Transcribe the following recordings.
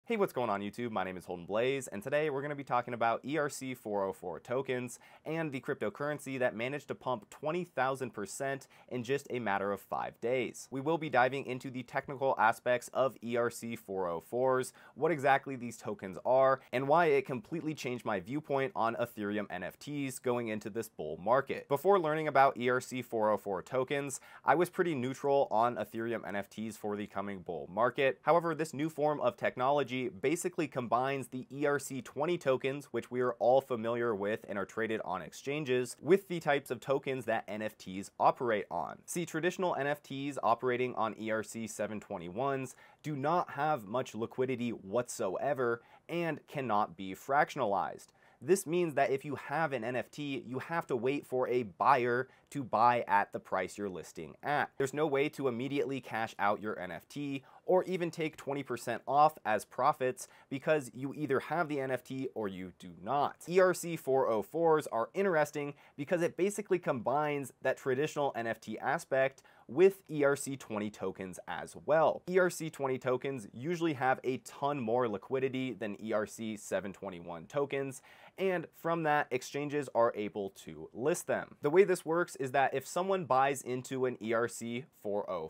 Hey, what's going on YouTube? My name is Holden Blaze, and today we're going to be talking about ERC-404 tokens and the cryptocurrency that managed to pump 20,000% in just a matter of 5 days. We will be diving into the technical aspects of ERC-404s, what exactly these tokens are, and why it completely changed my viewpoint on Ethereum NFTs going into this bull market. Before learning about ERC-404 tokens, I was pretty neutral on Ethereum NFTs for the coming bull market. However, this new form of technology basically combines the ERC20 tokens, which we are all familiar with and are traded on exchanges, with the types of tokens that NFTs operate on. See, traditional NFTs operating on ERC721s do not have much liquidity whatsoever and cannot be fractionalized. This means that if you have an NFT, you have to wait for a buyer to buy at the price you're listing at. There's no way to immediately cash out your NFT or even take 20% off as profits because you either have the NFT or you do not. ERC404s are interesting because it basically combines that traditional NFT aspect with ERC20 tokens as well. ERC20 tokens usually have a ton more liquidity than ERC721 tokens, and from that, exchanges are able to list them. The way this works is that if someone buys into an ERC404,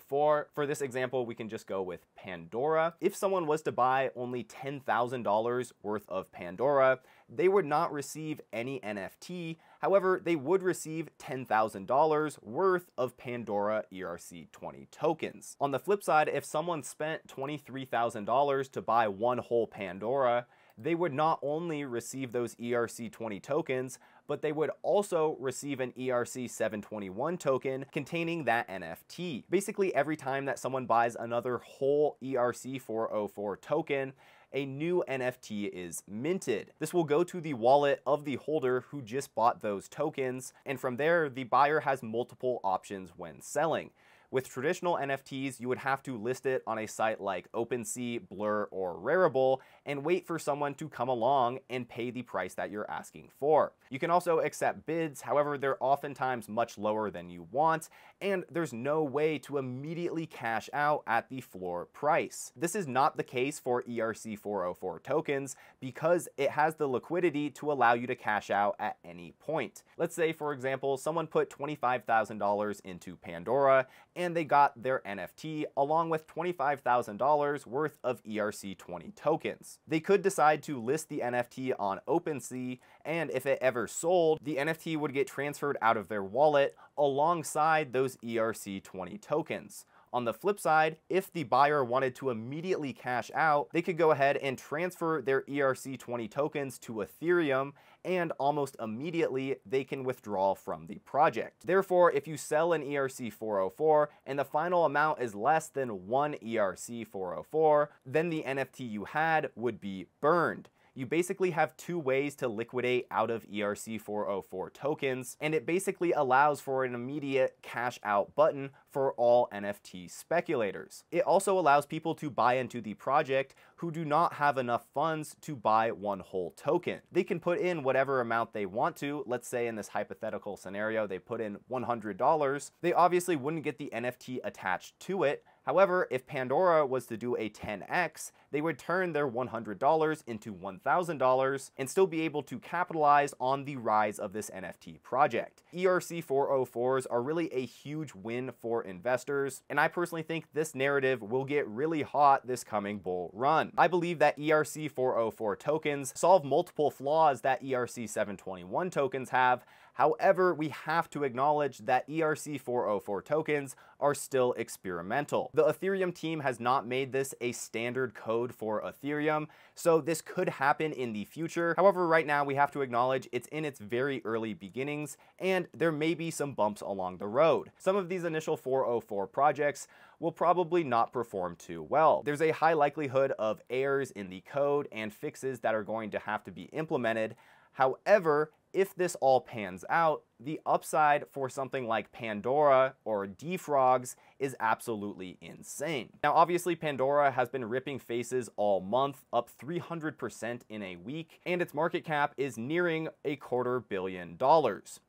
for this example, we can just go with Pandora. If someone was to buy only $10,000 worth of Pandora, they would not receive any NFT. However, they would receive $10,000 worth of Pandora ERC20 tokens. On the flip side, if someone spent $23,000 to buy one whole Pandora, they would not only receive those ERC20 tokens, but they would also receive an ERC721 token containing that NFT. Basically, every time that someone buys another whole ERC404 token, a new NFT is minted. This will go to the wallet of the holder who just bought those tokens, and from there, the buyer has multiple options when selling. With traditional NFTs, you would have to list it on a site like OpenSea, Blur, or Rarible and wait for someone to come along and pay the price that you're asking for. You can also accept bids, however, they're oftentimes much lower than you want, and there's no way to immediately cash out at the floor price. This is not the case for ERC404 tokens because it has the liquidity to allow you to cash out at any point. Let's say, for example, someone put $25,000 into Pandora and they got their NFT along with $25,000 worth of ERC20 tokens. They could decide to list the NFT on OpenSea, and if it ever sold, the NFT would get transferred out of their wallet alongside those ERC20 tokens. On the flip side, if the buyer wanted to immediately cash out, they could go ahead and transfer their ERC20 tokens to Ethereum, and almost immediately they can withdraw from the project. Therefore, if you sell an ERC404 and the final amount is less than one ERC404, then the NFT you had would be burned. You basically have two ways to liquidate out of ERC404 tokens, and it basically allows for an immediate cash out button for all NFT speculators. It also allows people to buy into the project who do not have enough funds to buy one whole token. They can put in whatever amount they want to. Let's say in this hypothetical scenario, they put in $100. They obviously wouldn't get the NFT attached to it. However, if Pandora was to do a 10x, they would turn their $100 into $1,000 and still be able to capitalize on the rise of this NFT project. ERC404s are really a huge win for investors, and I personally think this narrative will get really hot this coming bull run. I believe that ERC404 tokens solve multiple flaws that ERC721 tokens have. However, we have to acknowledge that ERC404 tokens are still experimental. The Ethereum team has not made this a standard code for Ethereum, so this could happen in the future. However, right now we have to acknowledge it's in its very early beginnings, and there may be some bumps along the road. Some of these initial 404 projects will probably not perform too well. There's a high likelihood of errors in the code and fixes that are going to have to be implemented. However, if this all pans out, the upside for something like Pandora or Defrogs is absolutely insane. Now, obviously, Pandora has been ripping faces all month, up 300% in a week, and its market cap is nearing $250 million.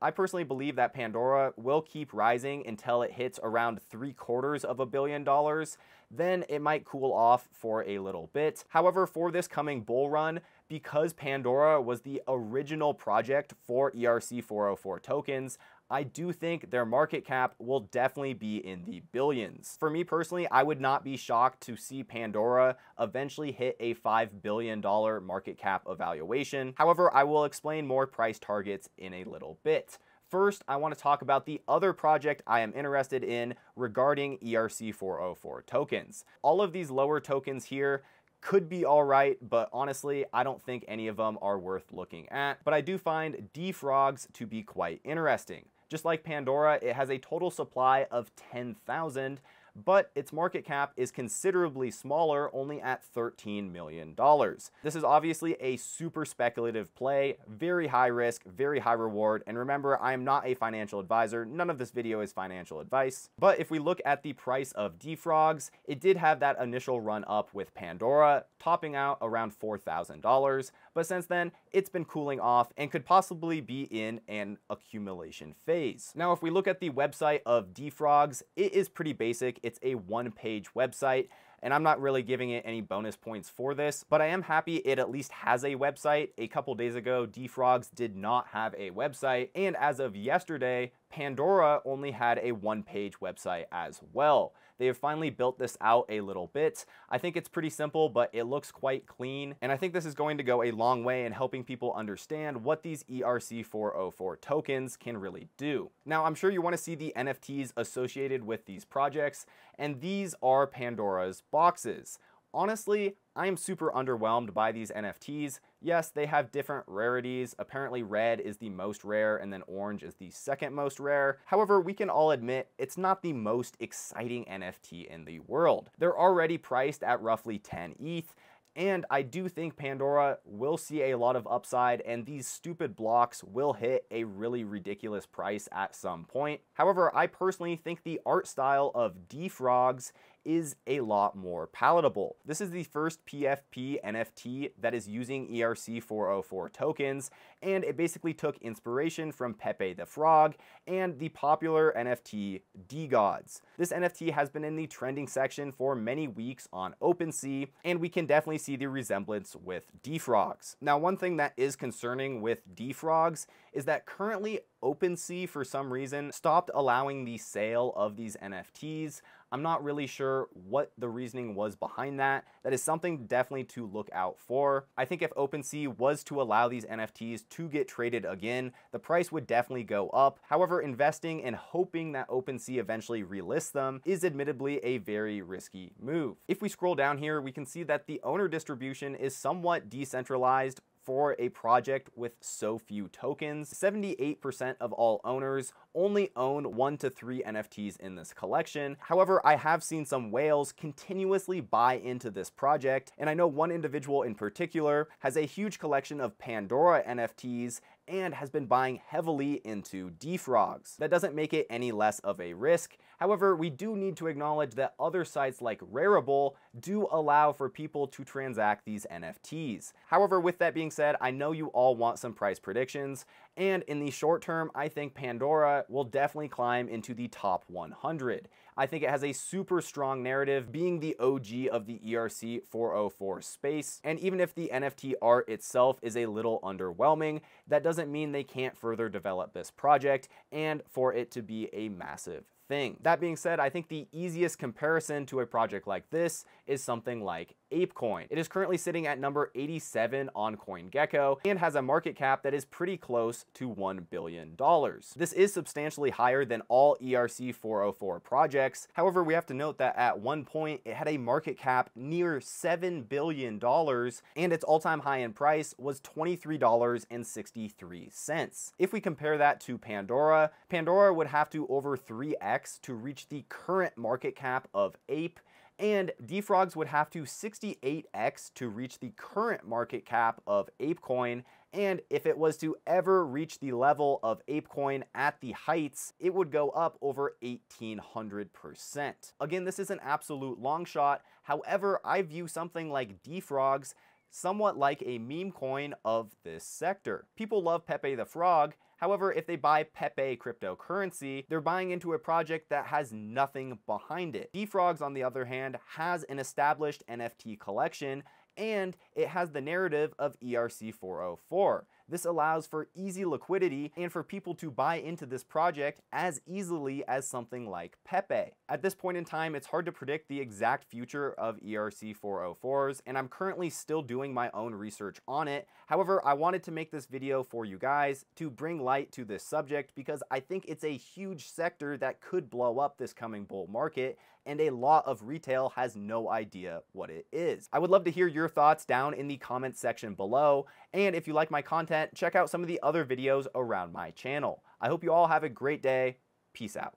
I personally believe that Pandora will keep rising until it hits around $750 million. then it might cool off for a little bit. However, for this coming bull run, because Pandora was the original project for ERC-404 tokens, I do think their market cap will definitely be in the billions. For me personally, I would not be shocked to see Pandora eventually hit a $5 billion market cap evaluation. However, I will explain more price targets in a little bit. First, I want to talk about the other project I am interested in regarding ERC-404 tokens. All of these lower tokens here could be all right, but honestly, I don't think any of them are worth looking at. But I do find Defrogs to be quite interesting. Just like Pandora, it has a total supply of 10,000, but its market cap is considerably smaller, only at $13 million. This is obviously a super speculative play, very high risk, very high reward, and remember, I am not a financial advisor. None of this video is financial advice. But if we look at the price of Defrogs, it did have that initial run up with Pandora, topping out around $4,000, but since then, it's been cooling off and could possibly be in an accumulation phase. Now, if we look at the website of Defrogs, it is pretty basic. It's a one-page website, and I'm not really giving it any bonus points for this, but I am happy it at least has a website. A couple days ago, Defrogs did not have a website, and as of yesterday, Pandora only had a one-page website as well. They have finally built this out a little bit. I think it's pretty simple, but it looks quite clean, and I think this is going to go a long way in helping people understand what these ERC-404 tokens can really do. Now, I'm sure you want to see the NFTs associated with these projects, and these are Pandora's boxes. Honestly, I am super underwhelmed by these NFTs. Yes, they have different rarities. Apparently red is the most rare and then orange is the second most rare. However, we can all admit it's not the most exciting NFT in the world. They're already priced at roughly 10 ETH. And I do think Pandora will see a lot of upside, and these stupid blocks will hit a really ridiculous price at some point. However, I personally think the art style of Defrogs is a lot more palatable. This is the first PFP NFT that is using ERC-404 tokens, and it basically took inspiration from Pepe the Frog and the popular NFT DeGods. This NFT has been in the trending section for many weeks on OpenSea, and we can definitely see the resemblance with Defrogs. Now, one thing that is concerning with Defrogs is that currently OpenSea, for some reason, stopped allowing the sale of these NFTs. I'm not really sure what the reasoning was behind that. That is something definitely to look out for. I think if OpenSea was to allow these NFTs to get traded again, the price would definitely go up. However, investing and hoping that OpenSea eventually relists them is admittedly a very risky move. If we scroll down here, we can see that the owner distribution is somewhat decentralized for a project with so few tokens. 78% of all owners only own 1 to 3 NFTs in this collection. However, I have seen some whales continuously buy into this project, and I know one individual in particular has a huge collection of Pandora NFTs and has been buying heavily into Defrogs. That doesn't make it any less of a risk. However, we do need to acknowledge that other sites like Rarible do allow for people to transact these NFTs. However, with that being said, I know you all want some price predictions, and in the short term, I think Pandora will definitely climb into the top 100. I think it has a super strong narrative, being the OG of the ERC-404 space, and even if the NFT art itself is a little underwhelming, that doesn't mean they can't further develop this project and for it to be a massive thing. That being said, I think the easiest comparison to a project like this is something like ApeCoin. It is currently sitting at number 87 on CoinGecko and has a market cap that is pretty close to $1 billion. This is substantially higher than all ERC-404 projects. However, we have to note that at one point it had a market cap near $7 billion and its all-time high in price was $23.63. If we compare that to Pandora, Pandora would have to over 3x to reach the current market cap of Ape, and Defrogs would have to 68x to reach the current market cap of ApeCoin, and if it was to ever reach the level of ApeCoin at the heights, it would go up over 1,800%. Again, this is an absolute long shot. However, I view something like Defrogs somewhat like a meme coin of this sector. People love Pepe the Frog. However, if they buy Pepe cryptocurrency, they're buying into a project that has nothing behind it. Defrogs, on the other hand, has an established NFT collection, and it has the narrative of ERC-404. This allows for easy liquidity and for people to buy into this project as easily as something like Pepe. At this point in time, it's hard to predict the exact future of ERC-404s, and I'm currently still doing my own research on it. However, I wanted to make this video for you guys to bring light to this subject because I think it's a huge sector that could blow up this coming bull market, and a lot of retail has no idea what it is. I would love to hear your thoughts down in the comments section below, and if you like my content, check out some of the other videos around my channel. I hope you all have a great day. Peace out.